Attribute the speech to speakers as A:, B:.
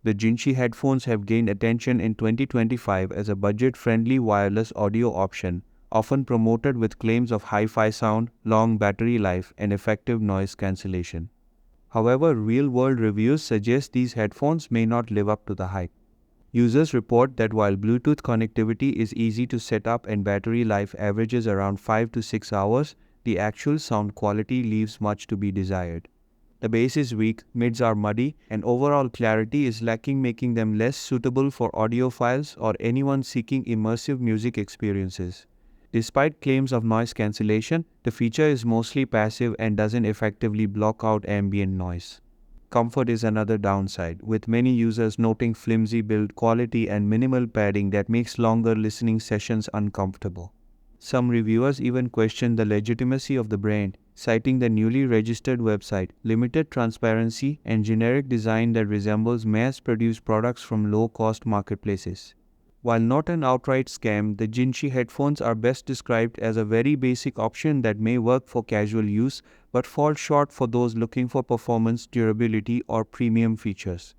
A: The Jinshi headphones have gained attention in 2025 as a budget-friendly wireless audio option, often promoted with claims of hi-fi sound, long battery life, and effective noise cancellation. However, real-world reviews suggest these headphones may not live up to the hype. Users report that while Bluetooth connectivity is easy to set up and battery life averages around 5 to 6 hours, the actual sound quality leaves much to be desired. The bass is weak, mids are muddy, and overall clarity is lacking, making them less suitable for audiophiles or anyone seeking immersive music experiences. Despite claims of noise cancellation, the feature is mostly passive and doesn't effectively block out ambient noise. Comfort is another downside, with many users noting flimsy build quality and minimal padding that makes longer listening sessions uncomfortable. Some reviewers even question the legitimacy of the brand, citing the newly registered website, limited transparency, and generic design that resembles mass-produced products from low-cost marketplaces. While not an outright scam, the Jinshi headphones are best described as a very basic option that may work for casual use but falls short for those looking for performance, durability, or premium features.